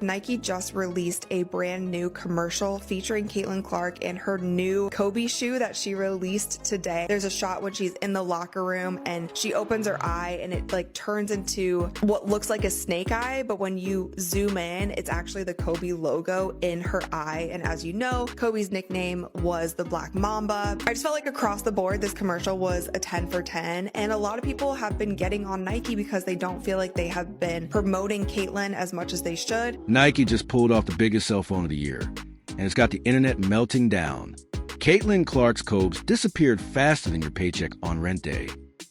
Nike just released a brand new commercial featuring Caitlin Clark and her new Kobe shoe that she released today. There's a shot when she's in the locker room and she opens her eye and it like turns into what looks like a snake eye, but when you zoom in, it's actually the Kobe logo in her eye. And as you know, Kobe's nickname was the Black Mamba. I just felt like across the board, this commercial was a 10 for 10. And a lot of people have been getting on Nike because they don't feel like they have been promoting Caitlin as much as they should. Nike just pulled off the biggest cell phone of the year, and it's got the internet melting down. Caitlin Clark's Cobes disappeared faster than your paycheck on rent day.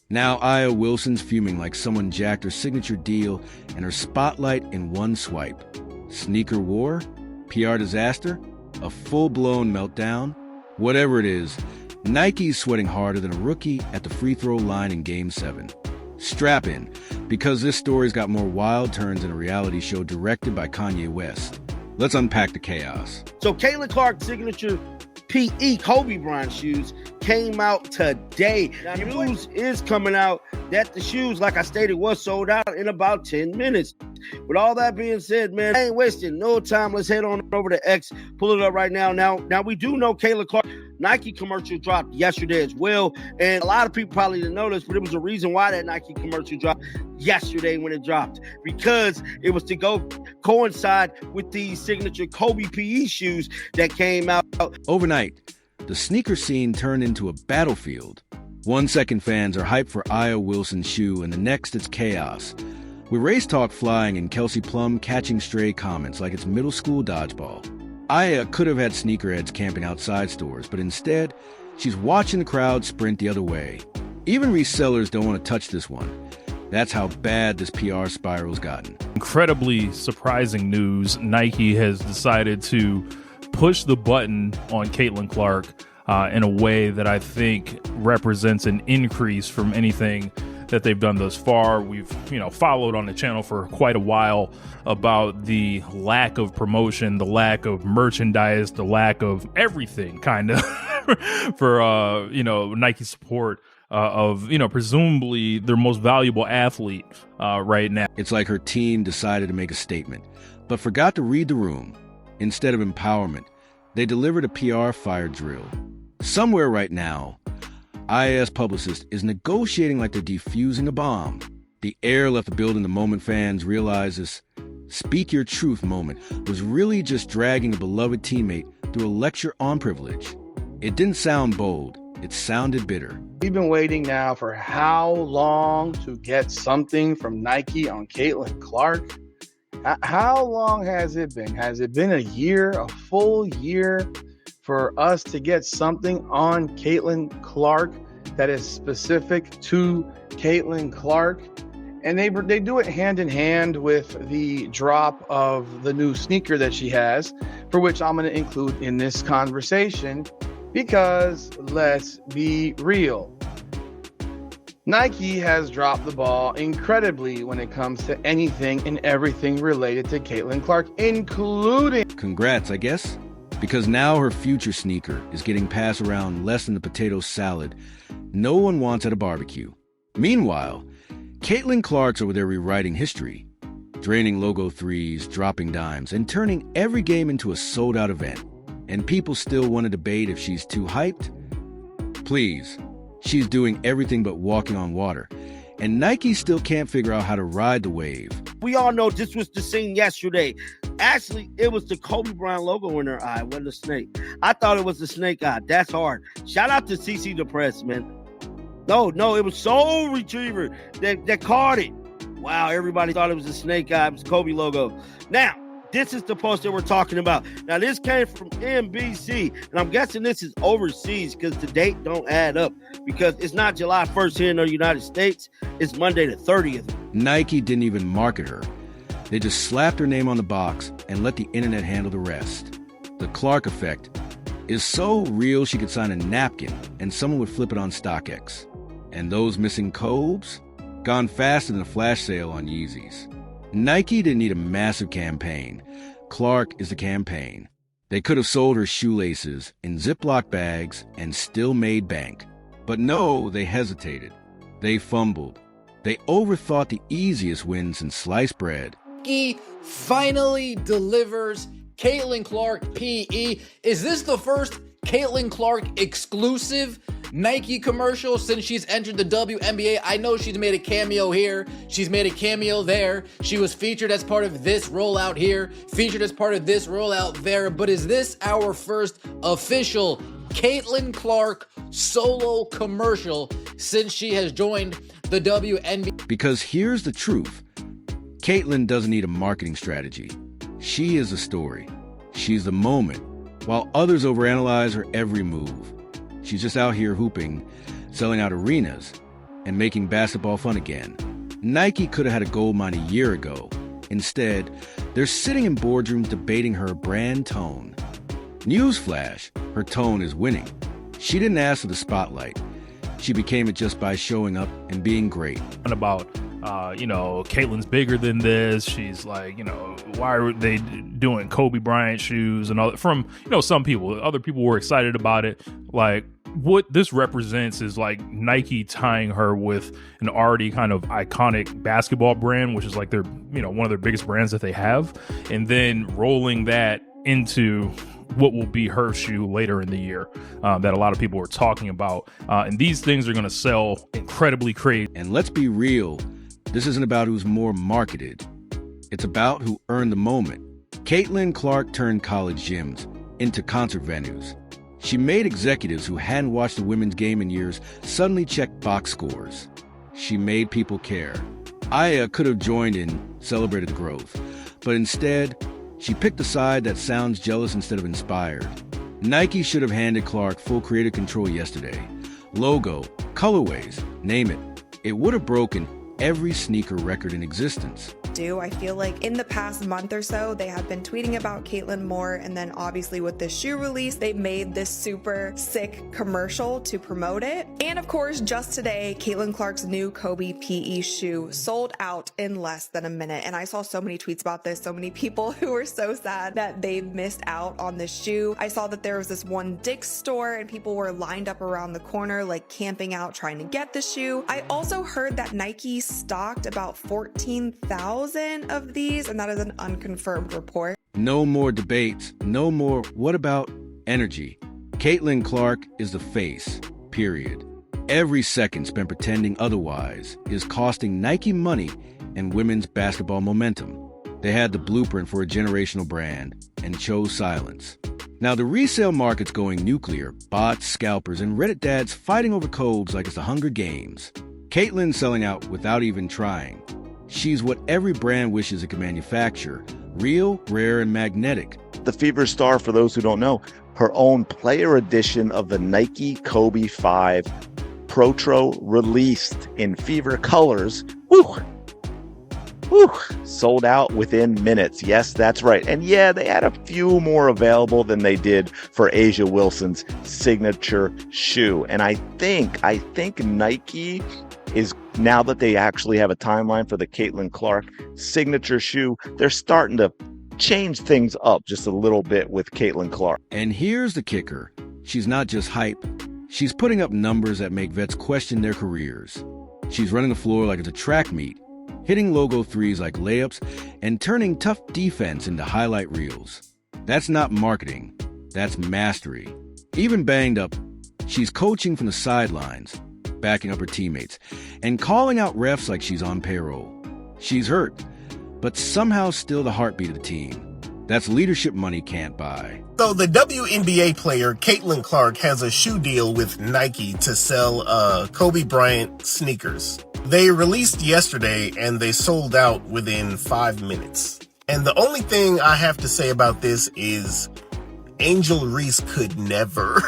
Now Aya Wilson's fuming like someone jacked her signature deal and her spotlight in one swipe. Sneaker war? PR disaster? A full-blown meltdown? Whatever it is, Nike's sweating harder than a rookie at the free throw line in Game 7. Strap in, because this story's got more wild turns than a reality show directed by Kanye West. Let's unpack the chaos. So Caitlin Clark's signature PE Kobe Bryant shoes came out today. Now, news is coming out that the shoes, like I stated, was sold out in about 10 minutes. With all that being said, man, I ain't wasting no time. Let's head on over to X, pull it up right now. Now we do know Caitlin Clark Nike commercial dropped yesterday as well, and a lot of people probably didn't know this, but it was a reason why that Nike commercial dropped yesterday when it dropped, because it was to go coincide with the signature Kobe PE shoes that came out. Overnight, the sneaker scene turned into a battlefield. 1 second fans are hyped for Aya Wilson's shoe, and the next it's chaos, with race talk flying and Kelsey Plum catching stray comments like it's middle school dodgeball. Aya could have had sneakerheads camping outside stores, but instead, she's watching the crowd sprint the other way. Even resellers don't want to touch this one. That's how bad this PR spiral's gotten. Incredibly surprising news. Nike has decided to push the button on Caitlin Clark in a way that I think represents an increase from anything that they've done thus far. We've, followed on the channel for quite a while about the lack of promotion, the lack of merchandise, the lack of everything kind of for, Nike support of, presumably their most valuable athlete right now. It's like her team decided to make a statement, but forgot to read the room. Instead of empowerment, they delivered a PR fire drill. Somewhere right now, IAS publicist is negotiating like they're defusing a bomb. The air left the building the moment fans realized this speak your truth moment was really just dragging a beloved teammate through a lecture on privilege. It didn't sound bold, it sounded bitter. We've been waiting now for how long to get something from Nike on Caitlin Clark? How long has it been? Has it been a year, a full year, for us to get something on Caitlin Clark that is specific to Caitlin Clark? And they do it hand in hand with the drop of the new sneaker that she has, for which I'm going to include in this conversation, because let's be real. Nike has dropped the ball incredibly when it comes to anything and everything related to Caitlin Clark, including... Congrats, I guess? Because now her future sneaker is getting passed around less than the potato salad no one wants at a barbecue. Meanwhile, Caitlin Clark's over there rewriting history, draining logo threes, dropping dimes, and turning every game into a sold-out event. And people still want to debate if she's too hyped? Please, she's doing everything but walking on water. And Nike still can't figure out how to ride the wave. We all know this was the scene yesterday. Actually, it was the Kobe Bryant logo in her eye, wasn't a snake. I thought it was a snake eye. That's hard. Shout out to CC Depressed, man. No, it was Soul Retriever that caught it. Wow, everybody thought it was a snake eye. It was Kobe logo. Now, this is the post that we're talking about. Now, this came from NBC, and I'm guessing this is overseas because the date don't add up, because it's not July 1st here in the United States. It's Monday the 30th. Nike didn't even market her. They just slapped her name on the box and let the internet handle the rest. The Clark effect is so real she could sign a napkin and someone would flip it on StockX. And those missing Cobes? Gone faster than a flash sale on Yeezys. Nike didn't need a massive campaign. Clark is the campaign. They could have sold her shoelaces in Ziploc bags and still made bank. But no, they hesitated. They fumbled. They overthought the easiest win since sliced bread. Nike finally delivers Caitlin Clark PE. Is this the first Caitlin Clark exclusive Nike commercial since she's entered the WNBA? I know she's made a cameo here. She's made a cameo there. She was featured as part of this rollout here, featured as part of this rollout there. But is this our first official Caitlin Clark solo commercial since she has joined the WNBA? Because here's the truth. Caitlin doesn't need a marketing strategy. She is the story. She's the moment, while others overanalyze her every move. She's just out here hooping, selling out arenas, and making basketball fun again. Nike could have had a gold mine a year ago. Instead, they're sitting in boardrooms debating her brand tone. Newsflash, her tone is winning. She didn't ask for the spotlight. She became it just by showing up and being great. About Caitlin's bigger than this. She's like, why are they doing Kobe Bryant shoes and all that? From, some people, other people were excited about it. Like, what this represents is like Nike tying her with an already kind of iconic basketball brand, which is like their, one of their biggest brands that they have, and then rolling that into what will be her shoe later in the year that a lot of people are talking about. And these things are going to sell incredibly crazy. And let's be real, this isn't about who's more marketed. It's about who earned the moment. Caitlin Clark turned college gyms into concert venues. She made executives who hadn't watched the women's game in years suddenly check box scores. She made people care. Aya could have joined and celebrated the growth, but instead, she picked a side that sounds jealous instead of inspired. Nike should have handed Clark full creative control yesterday. Logo, colorways, name it. It would have broken every sneaker record in existence. I feel like in the past month or so, they have been tweeting about Caitlin more, and then obviously with this shoe release, they made this super sick commercial to promote it. And of course, just today, Caitlin Clark's new Kobe PE shoe sold out in less than a minute. And I saw so many tweets about this, so many people who were so sad that they missed out on this shoe. I saw that there was this one Dick's store and people were lined up around the corner, like camping out, trying to get the shoe. I also heard that Nike stocked about 14,000 of these, and that is an unconfirmed report. No more debates, no more what about energy. Caitlin Clark is the face, period. Every second spent pretending otherwise is costing Nike money and women's basketball momentum. They had the blueprint for a generational brand and chose silence. Now the resale market's going nuclear, bots, scalpers, and Reddit dads fighting over codes like it's the Hunger Games. Caitlin's selling out without even trying. She's what every brand wishes it could manufacture. Real, rare, and magnetic. The Fever Star, for those who don't know, her own player edition of the Nike Kobe 5 Protro released in Fever colors. Woo! Woo! Sold out within minutes. Yes, that's right. And yeah, they had a few more available than they did for A'ja Wilson's signature shoe. And I think Nike is, now that they actually have a timeline for the Caitlin Clark signature shoe, they're starting to change things up just a little bit with Caitlin Clark. And here's the kicker. She's not just hype. She's putting up numbers that make vets question their careers. She's running the floor like it's a track meet, hitting logo threes like layups, and turning tough defense into highlight reels. That's not marketing. That's mastery. Even banged up, she's coaching from the sidelines, backing up her teammates, and calling out refs like she's on payroll. She's hurt, but somehow still the heartbeat of the team. That's leadership money can't buy. So the WNBA player Caitlin Clark has a shoe deal with Nike to sell Kobe Bryant sneakers. They released yesterday and they sold out within 5 minutes. And the only thing I have to say about this is Angel Reese could never.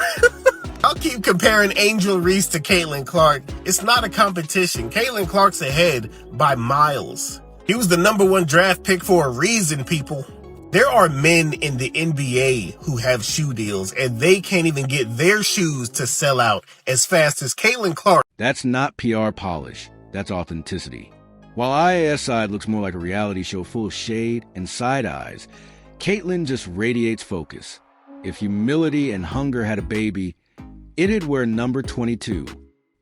I'll keep comparing Angel Reese to Caitlin Clark. It's not a competition. Caitlin Clark's ahead by miles. He was the #1 draft pick for a reason, people. There are men in the NBA who have shoe deals and they can't even get their shoes to sell out as fast as Caitlin Clark. That's not PR polish. That's authenticity. While IAS side looks more like a reality show full of shade and side eyes, Caitlin just radiates focus. If humility and hunger had a baby, it'd wear number 22.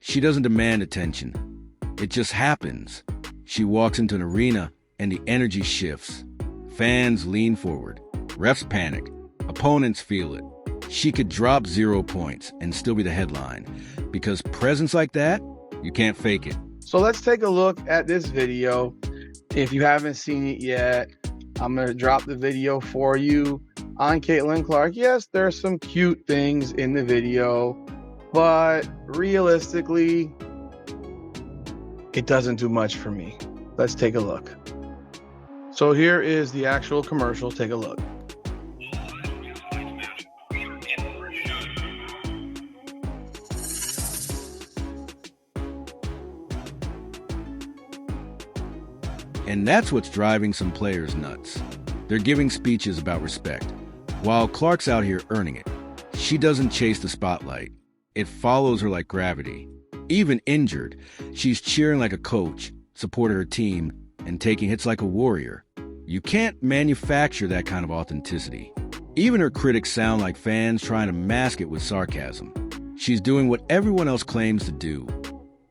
She doesn't demand attention. It just happens. She walks into an arena and the energy shifts. Fans lean forward. Refs panic. Opponents feel it. She could drop 0 points and still be the headline. Because presence like that, you can't fake it. So let's take a look at this video. If you haven't seen it yet, I'm going to drop the video for you on Caitlin Clark. Yes, there's some cute things in the video, but realistically, it doesn't do much for me. Let's take a look. So here is the actual commercial. Take a look. And that's what's driving some players nuts. They're giving speeches about respect, while Clark's out here earning it. She doesn't chase the spotlight. It follows her like gravity. Even injured, she's cheering like a coach, supporting her team, and taking hits like a warrior. You can't manufacture that kind of authenticity. Even her critics sound like fans trying to mask it with sarcasm. She's doing what everyone else claims to do.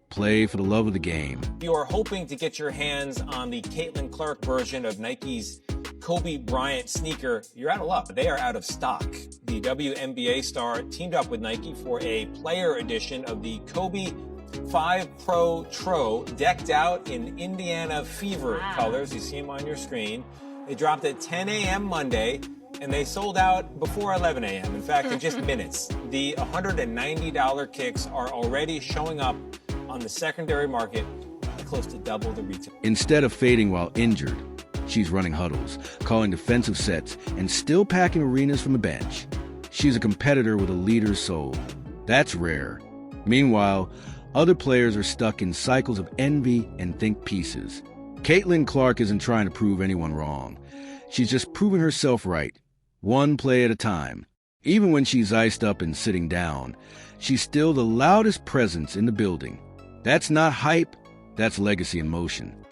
Play for the love of the game. If you are hoping to get your hands on the Caitlin Clark version of Nike's Kobe Bryant sneaker, you're out of luck. They are out of stock. The WNBA star teamed up with Nike for a player edition of the Kobe 5 Pro Tro, decked out in Indiana Fever colors. You see them on your screen. They dropped at 10 a.m. Monday, and they sold out before 11 a.m. In fact, in just minutes. The $190 kicks are already showing up on the secondary market at close to double the retail. Instead of fading while injured, she's running huddles, calling defensive sets, and still packing arenas from the bench. She's a competitor with a leader's soul. That's rare. Meanwhile, other players are stuck in cycles of envy and think pieces. Caitlin Clark isn't trying to prove anyone wrong. She's just proving herself right, one play at a time. Even when she's iced up and sitting down, she's still the loudest presence in the building. That's not hype, that's legacy in motion.